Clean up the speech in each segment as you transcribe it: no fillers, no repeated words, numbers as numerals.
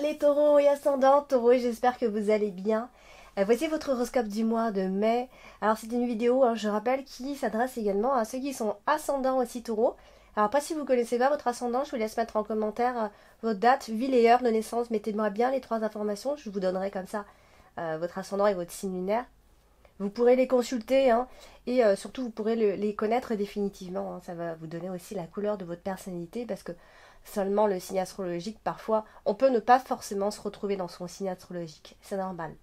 les taureaux et ascendants taureaux, j'espère que vous allez bien. Voici votre horoscope du mois de mai. Alors c'est une vidéo, je rappelle, qui s'adresse également à ceux qui sont ascendants aussi taureaux. Alors après, si vous ne connaissez pas votre ascendant, je vous laisse mettre en commentaire votre date, ville et heure de naissance. Mettez-moi bien les 3 informations, je vous donnerai comme ça votre ascendant et votre signe lunaire. Vous pourrez les consulter et surtout vous pourrez les connaître définitivement. Ça va vous donner aussi la couleur de votre personnalité parce que seulement le signe astrologique, parfois, on peut ne pas forcément se retrouver dans son signe astrologique. C'est normal.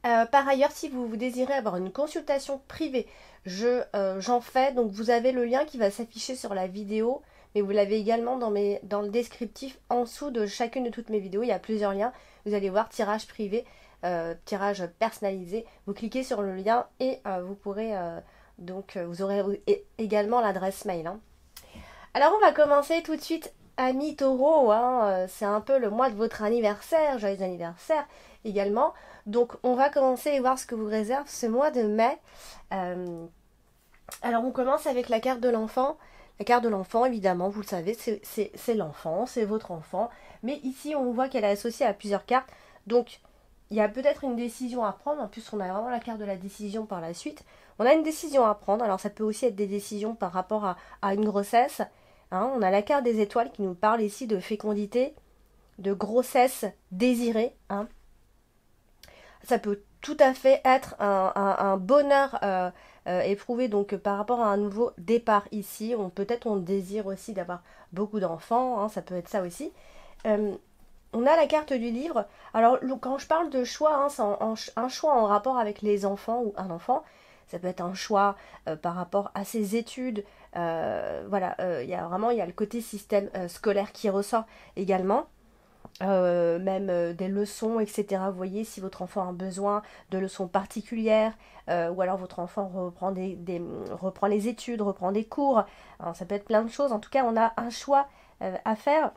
Par ailleurs, si vous désirez avoir une consultation privée, j'en fais. Donc vous avez le lien qui va s'afficher sur la vidéo, mais vous l'avez également dans le descriptif en dessous de chacune de toutes mes vidéos. Il y a plusieurs liens. Vous allez voir tirage privé, tirage personnalisé. Vous cliquez sur le lien et vous pourrez vous aurez également l'adresse mail. Alors on va commencer tout de suite, amis taureaux. C'est un peu le mois de votre anniversaire, joyeux anniversaire également. Donc on va commencer et voir ce que vous réserve ce mois de mai. Alors on commence avec la carte de l'enfant. La carte de l'enfant, évidemment, vous le savez, c'est l'enfant, c'est votre enfant. Mais ici, on voit qu'elle est associée à plusieurs cartes. Donc, il y a peut-être une décision à prendre. En plus, on a vraiment la carte de la décision par la suite. On a une décision à prendre. Alors, ça peut aussi être des décisions par rapport à une grossesse. On a la carte des étoiles qui nous parle ici de fécondité, de grossesse désirée. Ça peut tout à fait être un bonheur éprouvé donc par rapport à un nouveau départ ici. Peut-être on désire aussi d'avoir beaucoup d'enfants, ça peut être ça aussi. On a la carte du livre. Alors quand je parle de choix, c'est un choix en rapport avec les enfants ou un enfant. Ça peut être un choix par rapport à ses études. Il y a le côté système scolaire qui ressort également. Même des leçons, etc. Vous voyez, si votre enfant a besoin de leçons particulières, ou alors votre enfant reprend les études, reprend des cours. Alors, ça peut être plein de choses. En tout cas, on a un choix à faire.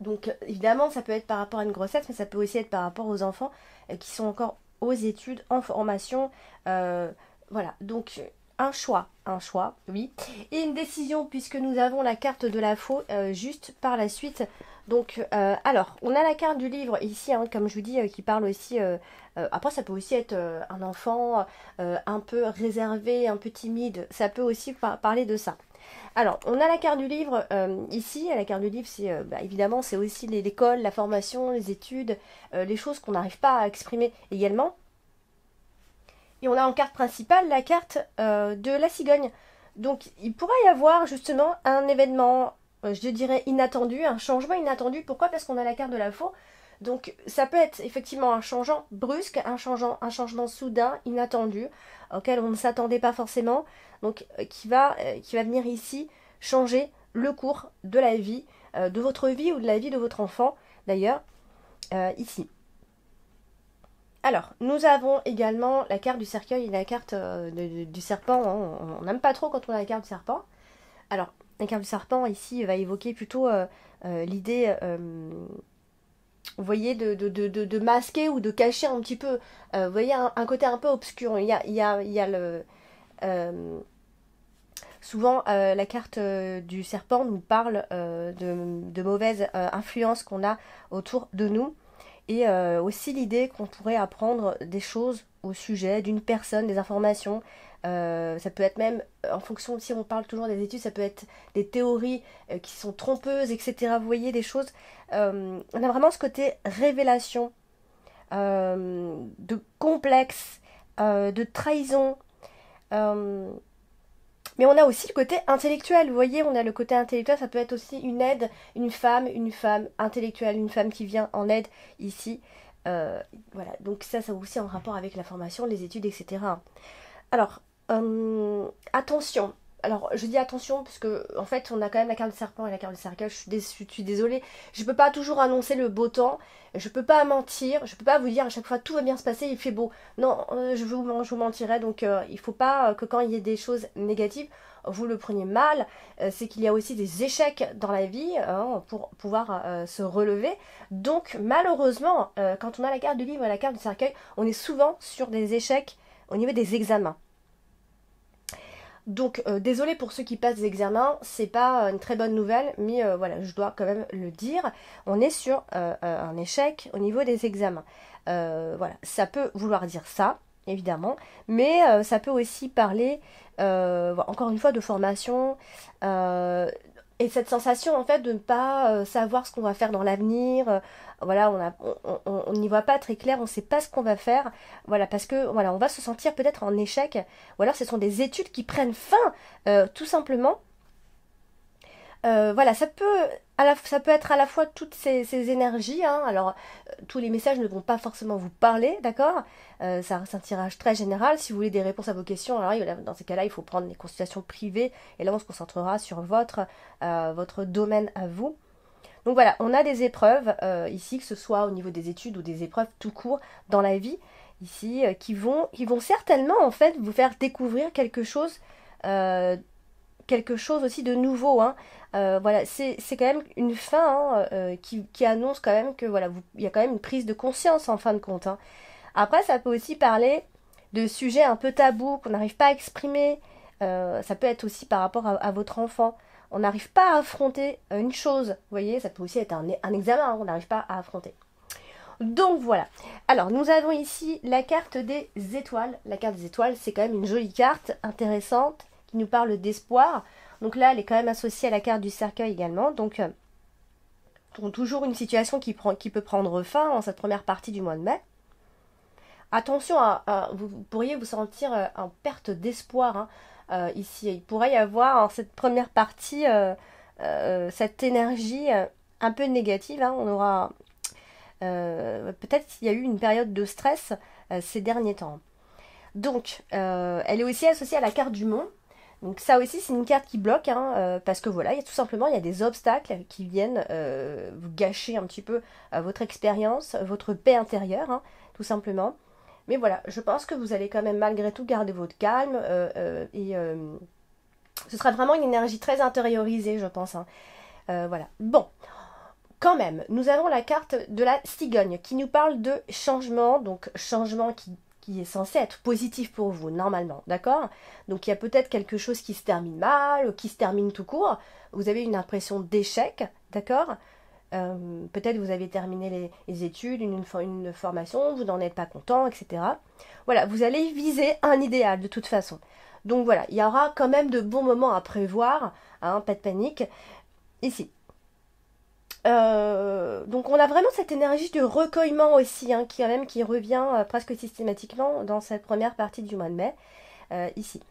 Donc, évidemment, ça peut être par rapport à une grossesse, mais ça peut aussi être par rapport aux enfants qui sont encore aux études, en formation. Voilà, donc un choix, oui. Et une décision, puisque nous avons la carte de la faux juste par la suite. Donc, alors, on a la carte du livre ici, comme je vous dis, qui parle aussi... après, ça peut aussi être un enfant un peu réservé, un peu timide. Ça peut aussi parler de ça. Alors, on a la carte du livre ici. La carte du livre, c'est évidemment, c'est aussi l'école, la formation, les études, les choses qu'on n'arrive pas à exprimer également. Et on a en carte principale la carte de la cigogne. Donc, il pourrait y avoir justement un événement, je dirais inattendu, un changement inattendu. Pourquoi? Parce qu'on a la carte de la faux. Donc, ça peut être effectivement un changement brusque, un changement soudain, inattendu, auquel on ne s'attendait pas forcément. Donc, qui va venir ici changer le cours de la vie, de votre vie ou de la vie de votre enfant, d'ailleurs, ici. Alors, nous avons également la carte du cercueil et la carte du serpent. On n'aime pas trop quand on a la carte du serpent. Alors, la carte du serpent ici va évoquer plutôt l'idée, vous voyez, de masquer ou de cacher un petit peu. Vous voyez, un côté un peu obscur. Il y a le... souvent, la carte du serpent nous parle de mauvaises influences qu'on a autour de nous. Et aussi l'idée qu'on pourrait apprendre des choses au sujet d'une personne, des informations. Ça peut être même, en fonction, si on parle toujours des études, ça peut être des théories qui sont trompeuses, etc. Vous voyez, des choses. On a vraiment ce côté révélation, de complexe, de trahison. Mais on a aussi le côté intellectuel, vous voyez, on a le côté intellectuel, ça peut être aussi une aide, une femme intellectuelle, une femme qui vient en aide ici. Voilà, donc ça aussi en rapport avec la formation, les études, etc. Alors, attention. Alors, je dis attention parce que en fait, on a quand même la carte du serpent et la carte du cercueil. Je suis désolée. Je peux pas toujours annoncer le beau temps. Je peux pas mentir. Je peux pas vous dire à chaque fois tout va bien se passer, il fait beau. Non, je vous mentirais. Donc, il faut pas que quand il y ait des choses négatives, vous le preniez mal. C'est qu'il y a aussi des échecs dans la vie pour pouvoir se relever. Donc, malheureusement, quand on a la carte du livre et la carte du cercueil, on est souvent sur des échecs au niveau des examens. Donc, désolé pour ceux qui passent des examens, c'est pas une très bonne nouvelle, mais voilà, je dois quand même le dire. On est sur un échec au niveau des examens. Voilà, ça peut vouloir dire ça, évidemment, mais ça peut aussi parler, encore une fois, de formation, et cette sensation en fait de ne pas savoir ce qu'on va faire dans l'avenir. Voilà, on n'y voit pas très clair, on ne sait pas ce qu'on va faire. Voilà, parce que voilà, on va se sentir peut-être en échec, ou alors ce sont des études qui prennent fin, tout simplement. Voilà, ça peut être à la fois toutes ces énergies, hein. Alors, tous les messages ne vont pas forcément vous parler, d'accord. Ça reste un tirage très général. Si vous voulez des réponses à vos questions, alors dans ces cas-là, il faut prendre des consultations privées. Et là, on se concentrera sur votre domaine à vous. Donc voilà, on a des épreuves ici, que ce soit au niveau des études ou des épreuves tout court dans la vie, ici, qui vont certainement, en fait, vous faire découvrir euh, quelque chose aussi de nouveau, hein. Voilà, c'est quand même une fin, hein, qui annonce quand même que voilà, il y a quand même une prise de conscience en fin de compte, hein. Après, ça peut aussi parler de sujets un peu tabous qu'on n'arrive pas à exprimer. Ça peut être aussi par rapport à votre enfant. On n'arrive pas à affronter une chose. Vous voyez, ça peut aussi être un examen, hein, on n'arrive pas à affronter. Donc voilà. Alors, nous avons ici la carte des étoiles. La carte des étoiles, c'est quand même une jolie carte, intéressante, qui nous parle d'espoir. Donc là, elle est quand même associée à la carte du cercueil également. Donc, toujours une situation qui peut prendre fin en cette première partie du mois de mai. Attention, vous pourriez vous sentir en perte d'espoir, hein, ici. Il pourrait y avoir en cette première partie cette énergie un peu négative, hein. On aura peut-être qu'il y a eu une période de stress ces derniers temps. Donc, elle est aussi associée à la carte du monde. Donc ça aussi c'est une carte qui bloque, hein, parce que voilà, tout simplement il y a des obstacles qui viennent vous gâcher un petit peu votre expérience, votre paix intérieure, hein, tout simplement. Mais voilà, je pense que vous allez quand même malgré tout garder votre calme, et ce sera vraiment une énergie très intériorisée, je pense, hein. Voilà. Bon, quand même, nous avons la carte de la cigogne qui nous parle de changement, donc changement qui est censé être positif pour vous, normalement, d'accord? Donc il y a peut-être quelque chose qui se termine mal, qui se termine tout court, vous avez une impression d'échec, d'accord? Peut-être vous avez terminé les études, une formation, vous n'en êtes pas content, etc. Voilà, vous allez viser un idéal de toute façon. Donc voilà, il y aura quand même de bons moments à prévoir, hein, pas de panique, ici. Donc on a vraiment cette énergie de recueillement aussi, hein, qui revient presque systématiquement dans cette première partie du mois de mai, ici.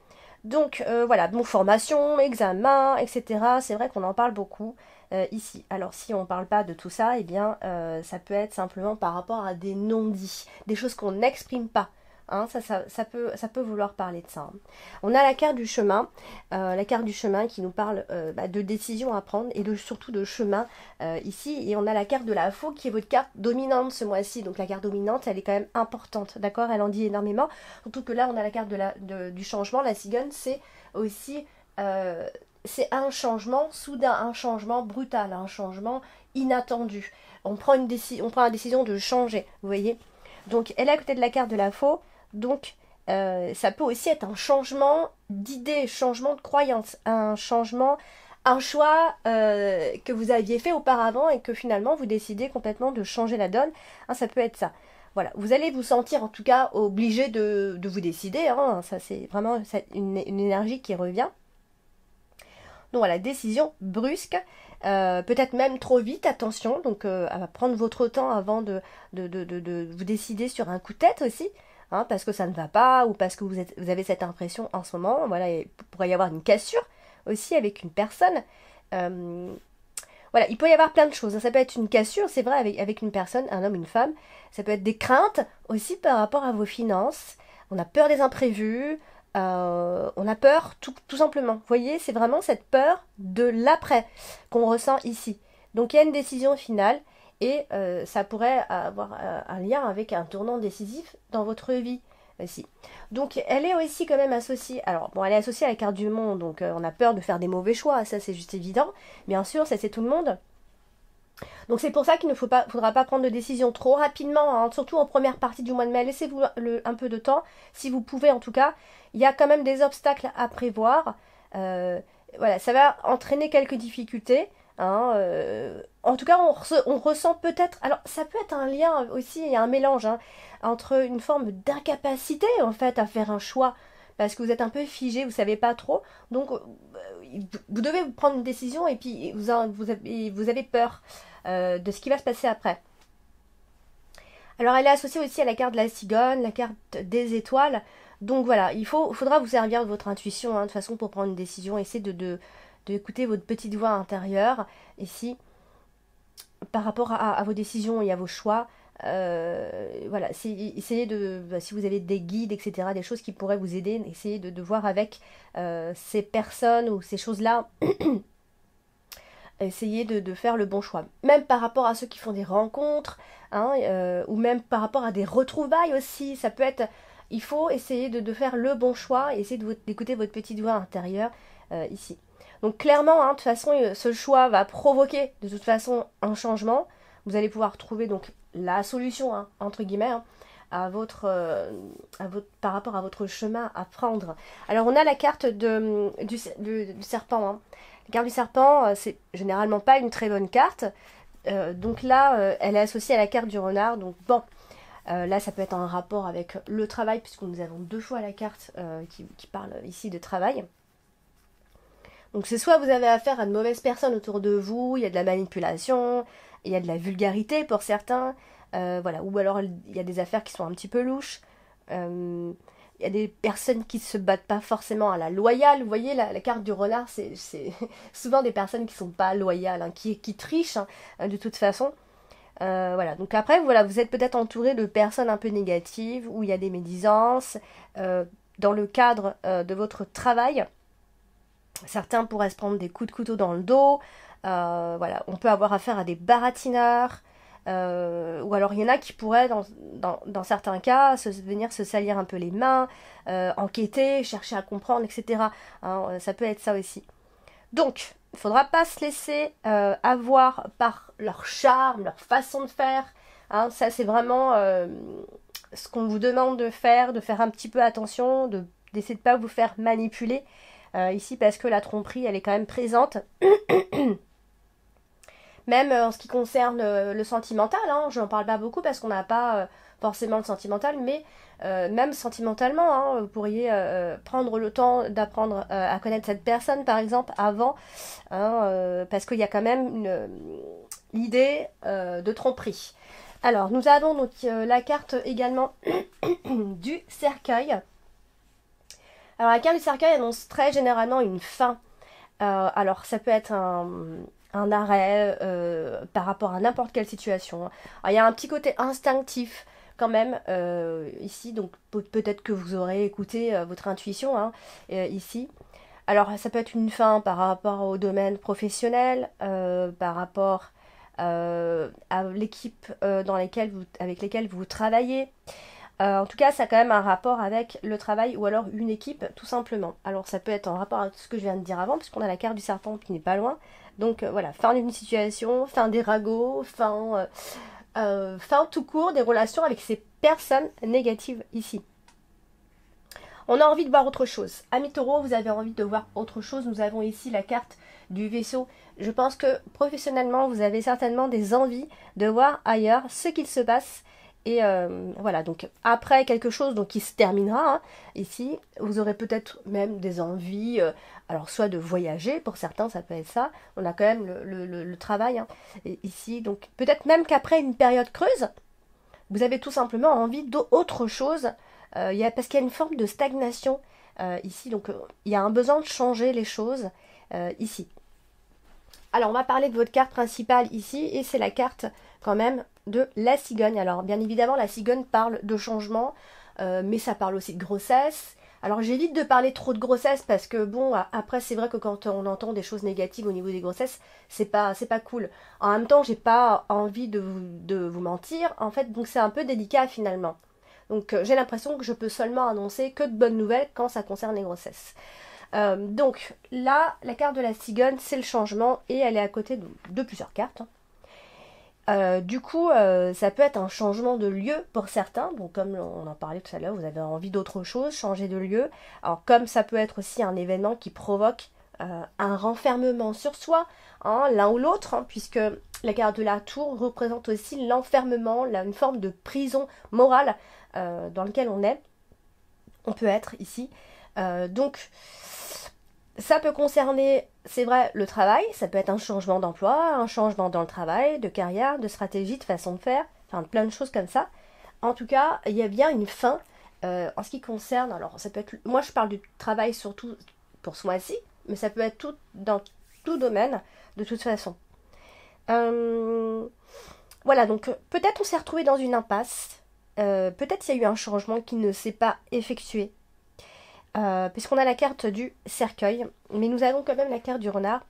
Donc voilà, bon, formation, examen, etc. C'est vrai qu'on en parle beaucoup ici. Alors si on ne parle pas de tout ça, eh bien ça peut être simplement par rapport à des non-dits, des choses qu'on n'exprime pas. Hein, ça peut vouloir parler de ça, hein. On a la carte du chemin qui nous parle de décisions à prendre et surtout de chemin ici. Et on a la carte de la faux qui est votre carte dominante ce mois-ci. Donc la carte dominante, elle est quand même importante, d'accord? Elle en dit énormément. Surtout que là, on a la carte du changement. La cigogne, c'est aussi c'est un changement soudain, un changement brutal, un changement inattendu. On prend la décision de changer, vous voyez? Donc elle est à côté de la carte de la faux. Donc, ça peut aussi être un changement d'idée, changement de croyance, un choix que vous aviez fait auparavant et que finalement vous décidez complètement de changer la donne. Hein, ça peut être ça. Voilà, vous allez vous sentir en tout cas obligé de vous décider, hein. Ça c'est vraiment une énergie qui revient. Donc voilà, décision brusque, peut-être même trop vite, attention, donc à prendre votre temps avant de vous décider sur un coup de tête aussi. Hein, parce que ça ne va pas ou parce que vous avez cette impression en ce moment. Voilà, il pourrait y avoir une cassure aussi avec une personne. Voilà, il peut y avoir plein de choses. Ça peut être une cassure, c'est vrai, avec une personne, un homme, une femme. Ça peut être des craintes aussi par rapport à vos finances. On a peur des imprévus. On a peur tout simplement. Vous voyez, c'est vraiment cette peur de l'après qu'on ressent ici. Donc il y a une décision finale. Et ça pourrait avoir un lien avec un tournant décisif dans votre vie aussi. Donc elle est aussi quand même associée, alors bon, elle est associée à la carte du monde, donc on a peur de faire des mauvais choix, ça c'est juste évident, bien sûr, ça c'est tout le monde. Donc c'est pour ça qu'il ne faudra pas prendre de décision trop rapidement, hein, surtout en première partie du mois de mai. Laissez-vous un peu de temps, si vous pouvez en tout cas. Il y a quand même des obstacles à prévoir. Euh, voilà, ça va entraîner quelques difficultés, hein, en tout cas, on ressent peut-être. Alors, ça peut être un lien aussi, il y a un mélange, hein, entre une forme d'incapacité en fait à faire un choix parce que vous êtes un peu figé, vous savez pas trop. Donc, vous devez prendre une décision et puis vous avez peur de ce qui va se passer après. Alors elle est associée aussi à la carte de la cigogne, la carte des étoiles. Donc voilà, faudra vous servir de votre intuition, hein, de toute façon pour prendre une décision. Essayez d'écouter votre petite voix intérieure ici par rapport à vos décisions et à vos choix. Voilà, essayez si vous avez des guides, etc., des choses qui pourraient vous aider, essayez de voir avec ces personnes ou ces choses-là. Essayez de faire le bon choix. Même par rapport à ceux qui font des rencontres, hein, ou même par rapport à des retrouvailles aussi, ça peut être... Il faut essayer de faire le bon choix et essayer d'écouter votre petite voix intérieure ici. Donc clairement, hein, de toute façon, ce choix va provoquer de toute façon un changement. Vous allez pouvoir trouver donc la solution, hein, entre guillemets, hein, par rapport à votre chemin à prendre. Alors on a la carte du serpent, hein. La carte du serpent, c'est généralement pas une très bonne carte. Donc là, elle est associée à la carte du renard. Donc bon, là, ça peut être un rapport avec le travail, puisque nous avons deux fois la carte qui parle ici de travail. Donc c'est soit vous avez affaire à de mauvaises personnes autour de vous, il y a de la manipulation, il y a de la vulgarité pour certains, voilà, ou alors il y a des affaires qui sont un petit peu louches. Il y a des personnes qui ne se battent pas forcément à la loyale. Vous voyez, la carte du renard, c'est souvent des personnes qui ne sont pas loyales, hein, qui trichent, hein, de toute façon. Voilà, donc après, voilà, vous êtes peut-être entouré de personnes un peu négatives, où il y a des médisances, dans le cadre de votre travail. Certains pourraient se prendre des coups de couteau dans le dos. Voilà, on peut avoir affaire à des baratineurs. Ou alors il y en a qui pourraient, dans certains cas, venir se salir un peu les mains, enquêter, chercher à comprendre, etc. Hein, ça peut être ça aussi. Donc, il ne faudra pas se laisser avoir par leur charme, leur façon de faire. Hein, ça, c'est vraiment ce qu'on vous demande de faire un petit peu attention, d'essayer de ne pas vous faire manipuler ici, parce que la tromperie, elle est quand même présente. Même en ce qui concerne le sentimental, hein, je n'en parle pas beaucoup parce qu'on n'a pas forcément le sentimental, mais même sentimentalement, hein, vous pourriez prendre le temps d'apprendre à connaître cette personne, par exemple, avant, hein, parce qu'il y a quand même l'idée de tromperie. Alors, nous avons donc la carte également du cercueil. Alors, la carte du cercueil annonce très généralement une fin. Alors, ça peut être un arrêt par rapport à n'importe quelle situation. Alors, il y a un petit côté instinctif quand même ici, donc peut-être que vous aurez écouté votre intuition, hein, ici. Alors ça peut être une fin par rapport au domaine professionnel, par rapport à l'équipe avec lesquelles vous travaillez. En tout cas, ça a quand même un rapport avec le travail ou alors une équipe, tout simplement. Alors, ça peut être en rapport avec ce que je viens de dire avant, puisqu'on a la carte du serpent qui n'est pas loin. Donc, voilà, fin d'une situation, fin des ragots, fin tout court des relations avec ces personnes négatives ici. On a envie de voir autre chose. Amis taureaux, vous avez envie de voir autre chose. Nous avons ici la carte du vaisseau. Je pense que professionnellement, vous avez certainement des envies de voir ailleurs ce qu'il se passe. Et voilà, donc après quelque chose donc, qui se terminera, hein, ici, vous aurez peut-être même des envies, alors soit de voyager, pour certains ça peut être ça, on a quand même le travail, hein, ici, donc peut-être même qu'après une période creuse, vous avez tout simplement envie d'autre chose, parce qu'il y a une forme de stagnation ici, donc il y a un besoin de changer les choses ici. Alors on va parler de votre carte principale ici, et c'est la carte quand même de la cigogne. Alors bien évidemment la cigogne parle de changement, mais ça parle aussi de grossesse. Alors j'évite de parler trop de grossesse parce que bon, après c'est vrai que quand on entend des choses négatives au niveau des grossesses, c'est pas cool. En même temps, j'ai pas envie de vous mentir, en fait, donc c'est un peu délicat finalement. Donc j'ai l'impression que je peux seulement annoncer que de bonnes nouvelles quand ça concerne les grossesses. Donc là, la carte de la cigogne, c'est le changement et elle est à côté de plusieurs cartes, hein. Du coup, ça peut être un changement de lieu pour certains. Donc, comme on en parlait tout à l'heure, vous avez envie d'autre chose, changer de lieu. Alors, comme ça peut être aussi un événement qui provoque un renfermement sur soi, hein, l'un ou l'autre, hein, puisque la carte de la tour représente aussi l'enfermement, une forme de prison morale dans laquelle on peut être ici. Donc, ça peut concerner, c'est vrai, le travail, ça peut être un changement d'emploi, un changement dans le travail, de carrière, de stratégie, de façon de faire, enfin plein de choses comme ça. En tout cas, il y a bien une fin en ce qui concerne, alors ça peut être, moi je parle du travail surtout pour ce mois-ci, mais ça peut être tout dans tout domaine de toute façon. Euh, voilà, donc peut-être on s'est retrouvé dans une impasse, peut-être il y a eu un changement qui ne s'est pas effectué, puisqu'on a la carte du cercueil, mais nous avons quand même la carte du renard,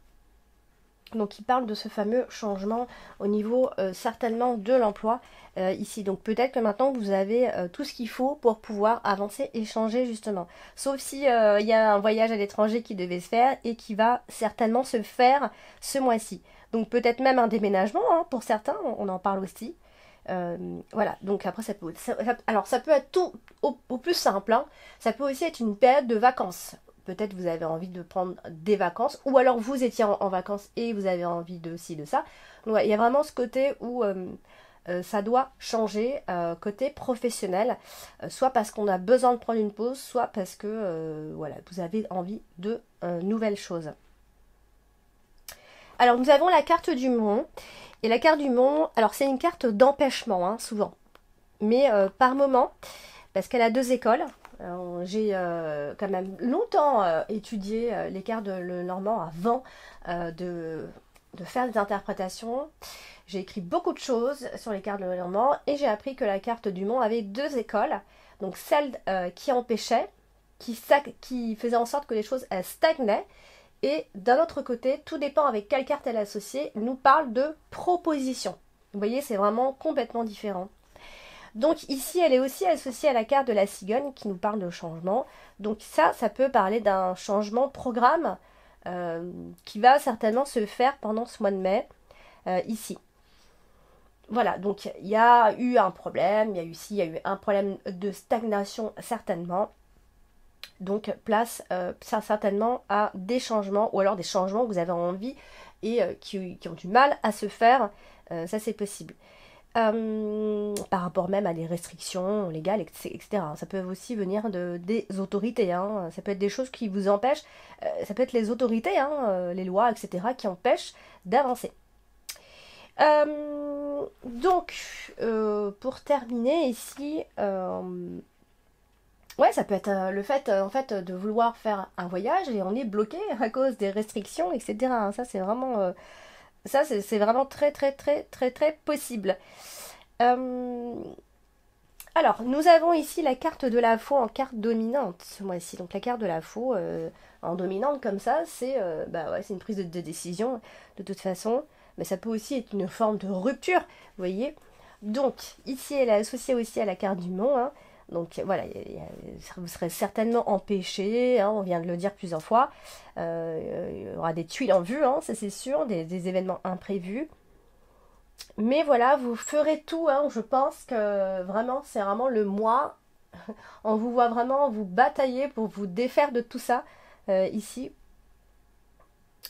donc qui parle de ce fameux changement au niveau certainement de l'emploi ici. Donc peut-être que maintenant vous avez tout ce qu'il faut pour pouvoir avancer et changer justement. Sauf si il y a un voyage à l'étranger qui devait se faire et qui va certainement se faire ce mois-ci. Donc peut-être même un déménagement hein, pour certains, on en parle aussi. Voilà, donc après alors ça peut être tout au plus simple, hein. Ça peut aussi être une période de vacances. Peut-être vous avez envie de prendre des vacances, ou alors vous étiez en vacances et vous avez envie de ci, de ça. Donc ouais, il y a vraiment ce côté où ça doit changer, côté professionnel, soit parce qu'on a besoin de prendre une pause, soit parce que voilà, vous avez envie de nouvelles choses. Alors nous avons la carte du monde. Et la carte du monde, alors c'est une carte d'empêchement, hein, souvent. Mais par moment, parce qu'elle a deux écoles. J'ai quand même longtemps étudié les cartes de le normand avant de faire des interprétations. J'ai écrit beaucoup de choses sur les cartes de le normand et j'ai appris que la carte du monde avait deux écoles. Donc celle qui empêchait, qui faisait en sorte que les choses stagnaient. Et d'un autre côté, tout dépend avec quelle carte elle est associée, nous parle de proposition. Vous voyez, c'est vraiment complètement différent. Donc ici, elle est aussi associée à la carte de la cigogne qui nous parle de changement. Donc ça peut parler d'un changement de programme qui va certainement se faire pendant ce mois de mai, ici. Voilà, donc il y a eu un problème, il y a eu un problème de stagnation certainement. Donc place certainement à des changements, ou alors des changements que vous avez envie et qui ont du mal à se faire. Ça c'est possible. Par rapport même à des restrictions légales, etc. Ça peut aussi venir des autorités, hein. Ça peut être des choses qui vous empêchent, ça peut être les autorités, hein, les lois, etc., qui empêchent d'avancer. Donc, pour terminer ici, ouais, ça peut être le fait, en fait, de vouloir faire un voyage et on est bloqué à cause des restrictions, etc. Ça, c'est vraiment très, très, très, très, très possible. Euh, alors, nous avons ici la carte de la faux en carte dominante ce mois-ci. Donc, la carte de la faux en dominante comme ça, bah ouais, c'est une prise de décision de toute façon. Mais ça peut aussi être une forme de rupture, vous voyez. Donc, ici, elle est associée aussi à la carte du mont, hein. Donc voilà, vous serez certainement empêché, hein, on vient de le dire plusieurs fois. Il y aura des tuiles en vue, hein, ça c'est sûr, des événements imprévus. Mais voilà, vous ferez tout, hein, je pense que vraiment, c'est vraiment le mois. On vous voit vraiment vous batailler pour vous défaire de tout ça ici.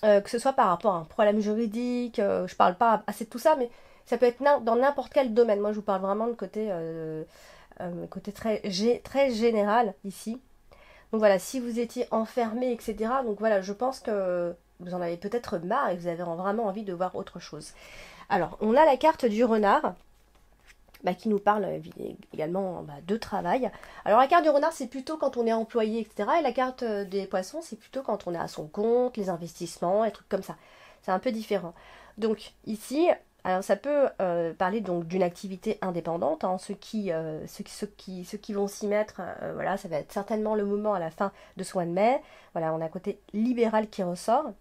Que ce soit par rapport à un problème juridique, je parle pas assez de tout ça, mais ça peut être dans n'importe quel domaine. Moi, je vous parle vraiment de côté très général ici. Donc voilà, si vous étiez enfermé, etc. Donc voilà, je pense que vous en avez peut-être marre et vous avez vraiment envie de voir autre chose. Alors, on a la carte du renard, bah, qui nous parle également de travail. Alors la carte du renard, c'est plutôt quand on est employé, etc. Et la carte des poissons, c'est plutôt quand on est à son compte, les investissements, et trucs comme ça. C'est un peu différent. Donc ici, alors ça peut parler donc d'une activité indépendante, hein. Ceux qui vont s'y mettre, voilà, ça va être certainement le moment à la fin de ce mois de mai. Voilà, on a un côté libéral qui ressort.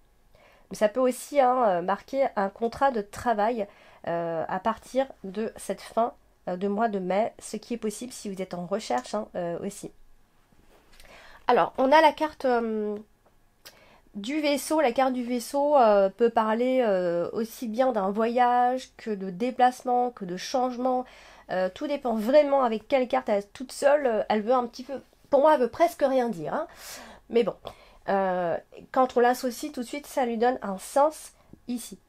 Mais ça peut aussi hein, marquer un contrat de travail à partir de cette fin de mois de mai, ce qui est possible si vous êtes en recherche hein, aussi. Alors, on a la carte Du vaisseau, la carte du vaisseau peut parler aussi bien d'un voyage que de déplacement, que de changement. Tout dépend vraiment avec quelle carte elle est toute seule. Elle veut un petit peu, pour moi, elle veut presque rien dire, hein. Mais bon, euh, quand on l'associe tout de suite, ça lui donne un sens ici.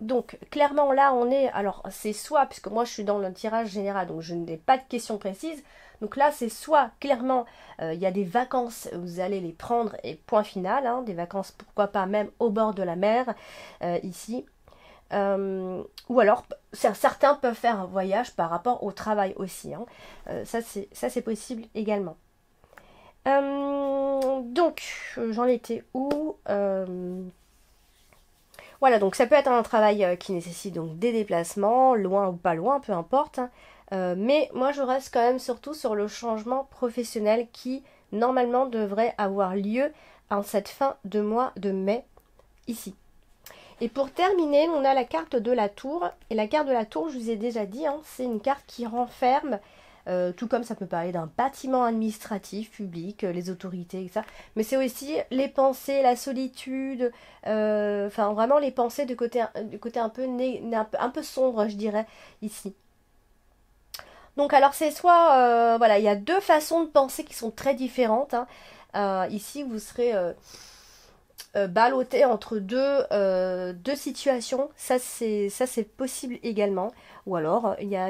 Donc, clairement, là, on est. Alors, c'est soit, puisque moi je suis dans le tirage général, donc je n'ai pas de questions précises. Donc là, c'est soit, clairement, il y a des vacances, vous allez les prendre et point final, hein, des vacances, pourquoi pas même au bord de la mer, ici. Ou alors, certains peuvent faire un voyage par rapport au travail aussi, hein. Ça, c'est possible également. Donc, j'en étais où Voilà, donc ça peut être un travail qui nécessite donc des déplacements, loin ou pas loin, peu importe, hein. Mais moi je reste quand même surtout sur le changement professionnel qui normalement devrait avoir lieu en cette fin de mois de mai ici. Et pour terminer, on a la carte de la tour. Et la carte de la tour, je vous ai déjà dit, hein, c'est une carte qui renferme, tout comme ça peut parler d'un bâtiment administratif, public, les autorités, et ça. Mais c'est aussi les pensées, la solitude, enfin vraiment les pensées du côté un peu, un peu sombre, je dirais, ici. Donc alors c'est soit, voilà, il y a deux façons de penser qui sont très différentes, hein. Ici, vous serez ballotté entre deux situations. Ça c'est possible également. Ou alors, il y a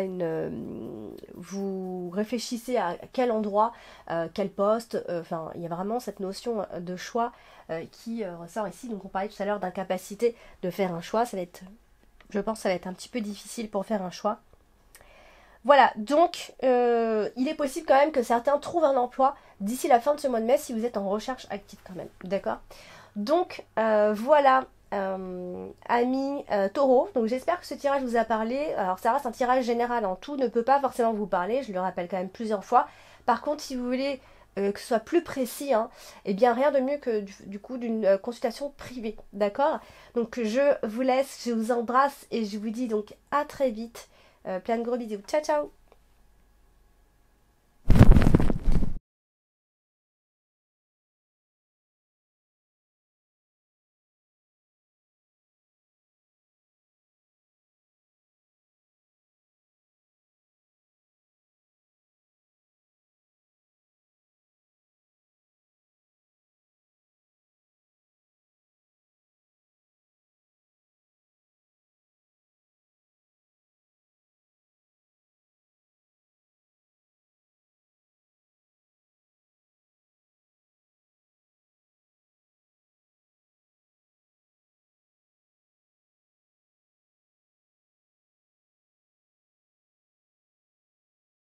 vous réfléchissez à quel endroit, quel poste. Enfin, il y a vraiment cette notion de choix qui ressort ici. Donc, on parlait tout à l'heure d'incapacité de faire un choix. Ça va être, je pense, que ça va être un petit peu difficile pour faire un choix. Voilà, donc il est possible quand même que certains trouvent un emploi d'ici la fin de ce mois de mai si vous êtes en recherche active quand même, d'accord? Donc voilà, amis taureau, donc j'espère que ce tirage vous a parlé. Alors ça reste un tirage général, en tout ne peut pas forcément vous parler, je le rappelle quand même plusieurs fois. Par contre, si vous voulez que ce soit plus précis, hein, eh bien rien de mieux que du coup d'une consultation privée, d'accord? Donc je vous laisse, je vous embrasse et je vous dis donc à très vite. Plein de gros bisous. Ciao ciao.